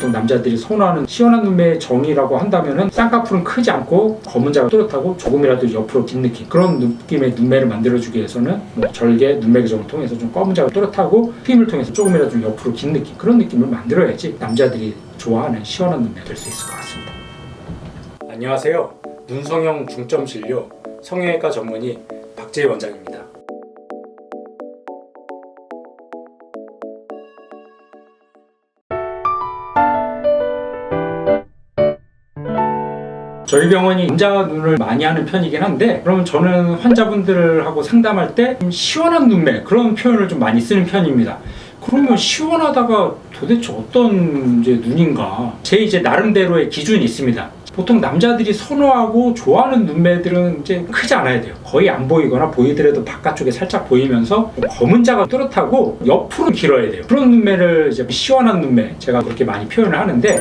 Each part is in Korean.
보통 남자들이 선호하는 시원한 눈매의 정의라고 한다면은 쌍꺼풀은 크지 않고 검은 자가 또렷하고 조금이라도 옆으로 긴 느낌, 그런 느낌의 눈매를 만들어주기 위해서는 뭐 절개 눈매 교정을 통해서 좀 검은 자가 또렷하고 트임을 통해서 조금이라도 좀 옆으로 긴 느낌, 그런 느낌을 만들어야지 남자들이 좋아하는 시원한 눈매가 될 수 있을 것 같습니다. 안녕하세요. 눈성형 중점 진료 성형외과 전문의 박재희 원장입니다. 저희 병원이 남자 눈을 많이 하는 편이긴 한데, 그러면 저는 환자분들하고 상담할 때 좀 시원한 눈매, 그런 표현을 좀 많이 쓰는 편입니다. 그러면 시원하다가 도대체 어떤 눈인가? 제 나름대로의 기준이 있습니다. 보통 남자들이 선호하고 좋아하는 눈매들은 크지 않아야 돼요. 거의 안 보이거나 보이더라도 바깥쪽에 살짝 보이면서 검은 자가 또렷하고 옆으로 길어야 돼요. 그런 눈매를 시원한 눈매, 제가 그렇게 많이 표현을 하는데,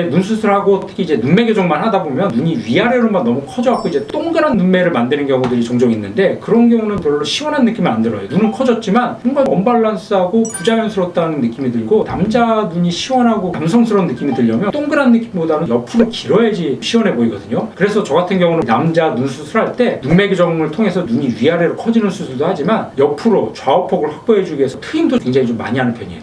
눈 수술하고 특히 눈매 교정만 하다 보면 눈이 위아래로만 너무 커져갖고 동그란 눈매를 만드는 경우들이 종종 있는데, 그런 경우는 별로 시원한 느낌은 안 들어요. 눈은 커졌지만 뭔가 언밸런스하고 부자연스럽다는 느낌이 들고, 남자 눈이 시원하고 감성스러운 느낌이 들려면 동그란 느낌보다는 옆으로 길어야지 시원해 보이거든요. 그래서 저 같은 경우는 남자 눈 수술할 때 눈매 교정을 통해서 눈이 위아래로 커지는 수술도 하지만 옆으로 좌우폭을 확보해주기 위해서 트임도 굉장히 좀 많이 하는 편이에요.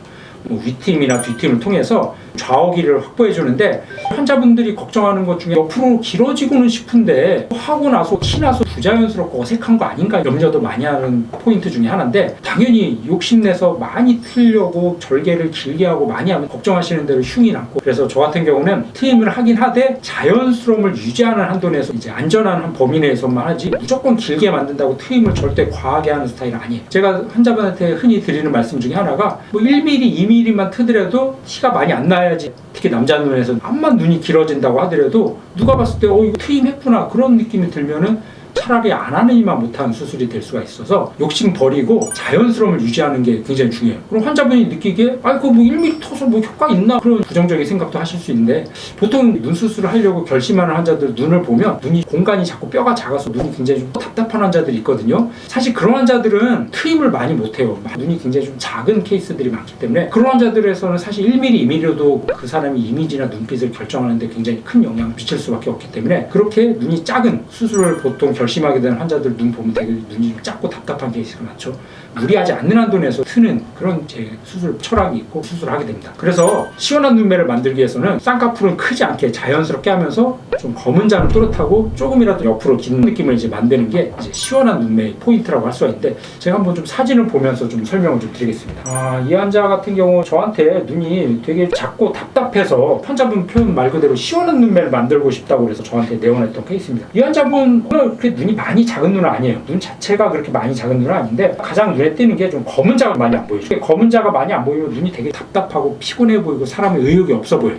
윗트임이나 뒷트임을 통해서 좌우 길이를 확보해 주는데, 환자분들이 걱정하는 것 중에 옆으로 길어지고는 싶은데 하고 나서 티나서 부자연스럽고 어색한 거 아닌가 염려도 많이 하는 포인트 중에 하나인데, 당연히 욕심내서 많이 틀려고 절개를 길게 하고 많이 하면 걱정하시는 대로 흉이 남고, 그래서 저 같은 경우는 트임을 하긴 하되 자연스러움을 유지하는 한도 내에서 안전한 한 범위 내에서만 하지, 무조건 길게 만든다고 트임을 절대 과하게 하는 스타일은 아니에요. 제가 환자분한테 흔히 드리는 말씀 중에 하나가, 1mm, 2mm만 트더라도 티가 많이 안 나야지. 특히 남자 눈에서 암만 눈이 길어진다고 하더라도 누가 봤을 때 이거 트임 했구나, 그런 느낌이 들면은 차라리 안 하느니만 못한 수술이 될 수가 있어서 욕심 버리고 자연스러움을 유지하는 게 굉장히 중요해요. 그럼 환자분이 느끼기에 그거 1mm 터서 효과 있나? 그런 부정적인 생각도 하실 수 있는데, 보통 눈 수술을 하려고 결심하는 환자들 눈을 보면 눈이 공간이 자꾸 뼈가 작아서 눈이 굉장히 좀 답답한 환자들이 있거든요. 사실 그런 환자들은 트임을 많이 못해요. 눈이 굉장히 좀 작은 케이스들이 많기 때문에 그런 환자들에서는 사실 1mm, 2mm로도 그 사람의 이미지나 눈빛을 결정하는데 굉장히 큰 영향을 미칠 수밖에 없기 때문에, 그렇게 눈이 작은 수술을 보통 결심하게 되는 환자들 눈 보면 되게 눈이 작고 답답한 케이스가 많죠. 무리하지 않는 한도 내에서 트는 그런 제 수술 철학이 있고 수술을 하게 됩니다. 그래서 시원한 눈매를 만들기 위해서는 쌍꺼풀은 크지 않게 자연스럽게 하면서 좀 검은 자는 또렷하고 조금이라도 옆으로 긴 느낌을 만드는 게 시원한 눈매의 포인트라고 할 수가 있는데, 제가 한번 좀 사진을 보면서 좀 설명을 좀 드리겠습니다. 이 환자 같은 경우 저한테 눈이 되게 작고 답답해서 환자분 표현 말 그대로 시원한 눈매를 만들고 싶다고 그래서 저한테 내원했던 케이스입니다. 이 환자분은 그렇게 눈이 많이 작은 눈은 아니에요. 눈 자체가 그렇게 많이 작은 눈은 아닌데, 가장 눈에 띄는 게 좀 검은 자가 많이 안 보이죠. 검은 자가 많이 안 보이면 눈이 되게 답답하고 피곤해 보이고 사람의 의욕이 없어 보여요.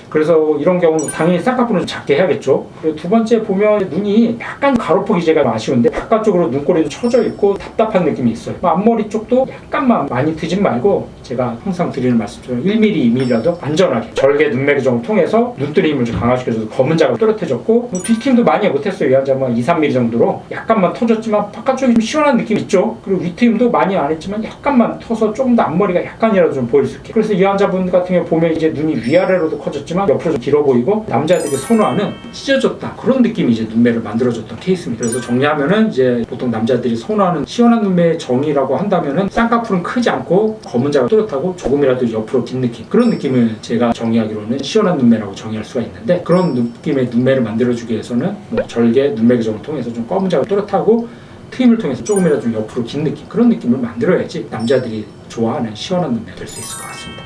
그래서 이런 경우는 당연히 쌍꺼풀은 작게 해야겠죠. 그리고 두 번째 보면 눈이 약간 가로폭이 제가 아쉬운데 바깥쪽으로 눈꼬리도 처져 있고 답답한 느낌이 있어요. 앞머리 쪽도 약간만 많이 트진 말고, 제가 항상 드리는 말씀처럼 1mm, 2mm라도 안전하게 절개 눈매 교정을 통해서 눈뜨리 힘을 좀 강화시켜줘서 검은 자가 또렷해졌고, 뒷팀도 많이 못했어요. 이 환자는 2, 3mm 정도로 약간만 터졌지만 바깥쪽이 좀 시원한 느낌이 있죠. 그리고 윗트임도 많이 안 했지만 약간만 터서 조금 더 앞머리가 약간이라도 좀 보일 수 있게. 그래서 이 환자분 같은 경우 보면 눈이 위아래로도 커졌지만 옆으로 좀 길어 보이고, 남자들이 선호하는 찢어졌다, 그런 느낌이 눈매를 만들어줬던 케이스입니다. 그래서 정리하면은 보통 남자들이 선호하는 시원한 눈매의 정의라고 한다면은 쌍꺼풀은 크지 않고 검은 자가 또렷하고 조금이라도 옆으로 긴 느낌, 그런 느낌을 제가 정의하기로는 시원한 눈매라고 정의할 수가 있는데, 그런 느낌의 눈매를 만들어주기 위해서는 절개 눈매 교정을 통해서 좀 검은 자가 또렷하고 트임을 통해서 조금이라도 좀 옆으로 긴 느낌, 그런 느낌을 만들어야지 남자들이 좋아하는 시원한 눈매가 될 수 있을 것 같습니다.